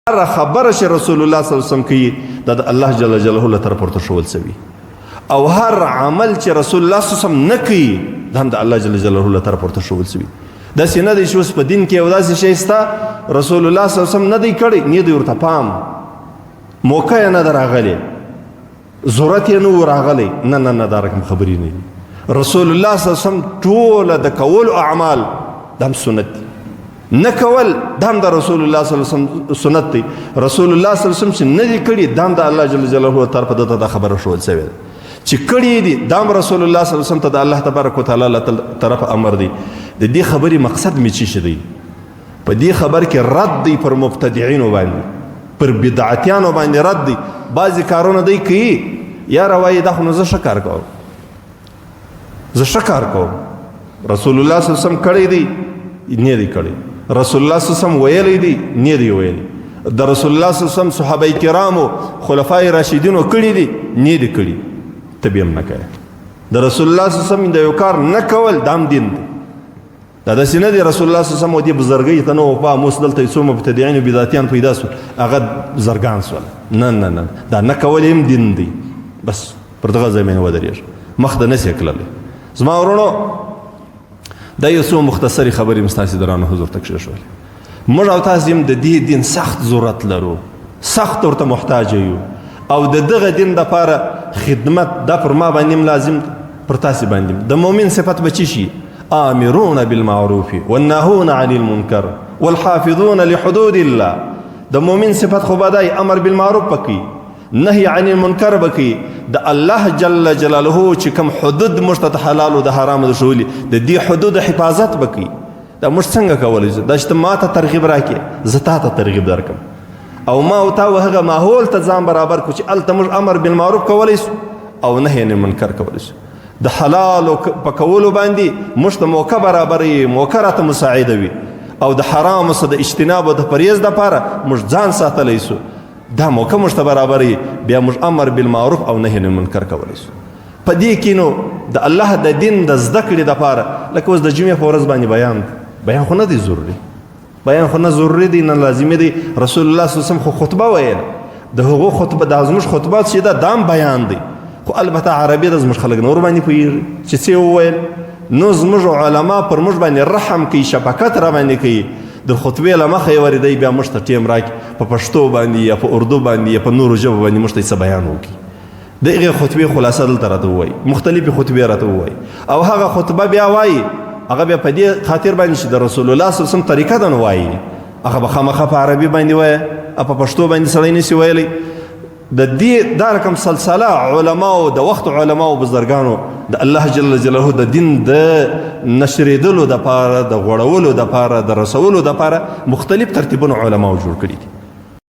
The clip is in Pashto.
هر خبره چې رسول الله صلی الله علیه وسلم کوي دا د الله جل جلاله له طرف ورته ښوول شوي، او هر عمل چې رسول الله صلی الله علیه وسلم نه کوي دا هم د الله جل جلاله له طرف ورته ښوول شوي. داسې نه دی چې اوس په دین کې یو داسې شی شته رسول الله صلی الله علیه وسلم نه دی کړی، نه دی ورته پام، موقع یې نه ده راغلی، ضرورت یې نه و راغلی، نه نه نه دا رقم خبرې نه دي. رسول الله صلی الله علیه وسلم ټوله د کولو اعمال دا هم سنت دي، نه کول دا هم د رسول الله صلی الله علیه وسلم سنت دی. رسول الله صلی الله علیه وسلم چې نه دی کړي دا هم د الله جل جلاله طرف ته دا خبره ښوول شوې ده چې کړي دي، دا هم رسول الله صلی الله علیه وسلم ته د الله تبارک وتعالی له طرف امر دی. د دې خبرې مقصد مې څه دی؟ په دې خبر کې رد دی پر مبتدعینو باندې، پر بدعتیانو باندې رد دی. بعضې کارونه دی کوي یاره وایي دا خو نو زه ښه کار کوم، زه ښه کار کوم، رسول الله صلی الله علیه وسلم کړی دی نه دی کړی، رسول الله صلی الله علیه وسلم ویلی دی نه دی ویلی، د رسول الله صلی الله علیه وسلم صحابه کرامو خلفای راشدینو کړي دي نه دی کړي، ته بیا هم نه کوې. د رسول الله صلی الله علیه وسلم د یو کار نه کول دا هم دین دی. دا داسې نه دی رسول الله صلی الله علیه وسلم دې بزرګۍ ته نه وپام، اوس دلته څو مبتدعین او بدعتیان پیدا سول هغه بزرګان سول، نه نه نه دا نه کول هم دین دی. بس پر دغه ځای باندې ودرېږه، مخ ته نسې تللی. زما ورونو دا یو څو مختصرې خبرې مې ستاسې درانه حضور ته کښېښولې. موږ او تاسې هم د دې دین سخت ضرورت لرو، سخت ورته محتاج یو، او د دغه دین دپاره خدمت دا پر ما باندې هم لازم دی، پر تاسې باندې هم. د مؤمن صفت به څه شي؟ آمرون بالمعروف والناهون عن المنکر والحافظون لحدود الله. د مؤمن صفت خو به دی امر بالمعروف بکوي، نهی عن المنکر بکوي، د الله جل جلاله چې کوم حدود موږ ته د حلالو د حرامو د ښولي د دې حدود حفاظت بکوي. دا موږ څنګه کولی شو؟ دا چې ته ما ته ترغیب راکړې زه تا ته ترغیب درکړم، او ما او تا هغه ماحول ته ځان برابر کړو چې هلته موږ امر بالمعروف کولی شو او نهی عن المنکر کولی شو. د حلالو په کولو باندې موږ ته موقع برابروي، موقع راته مساعده وي، او د حرامو څخه د اجتناب او د پرهیز دپاره موږ ځان ساتلی شو، دا موقع موږ ته برابروي، بیا موږ امر بالمعروف او نهی عن المنکر کولی شو. په دې کې نو د الله د دین د زده کړې دپاره لکه اوس د جمعې په ورځ باندې بیان دی، بیان خو نه دی ضروري، بیان خو نه ضروري دی، نه لازمي دی. رسول الله صلی الله علیه وسلم خو خطبه ویل، د هغو خطبه دا زموږ خطبات چې دا هم بیان دی، خو البته عربي د زموږ خلک نور باندې پوهېږي چې څه وویل. نو زموږ علما پر موږ باندې رحم کوي، شفقت را باندې کوي، د خطبې له مخه یې ورېدی بیا موږ ته ټیم راکړي په پښتو باندې یا په اردو باندې یا په نورو ژبو باندې موږ ته څه بیان وکړي. د هغې خطبې خلاصه دلته راته ووایي، مختلفې خطبې راته ووایي، او هغه خطبه بیا وایي هغه بیا په دې خاطر باندې چې د رسول الله صلی الله علیه وسلم طریقه ده نو وایي، هغه به خامخا په عربي باندې وایي، په پښتو باندې سړی نشي ویلی. د دې دا رقم سلسله علماو د وخت علماو بزرګانو د الله جل جلاله د دین د نشرېدلو دپاره، د غوړولو دپاره، د رسولو دپاره مختلف ترتیبونه علماو جوړ کړي دي.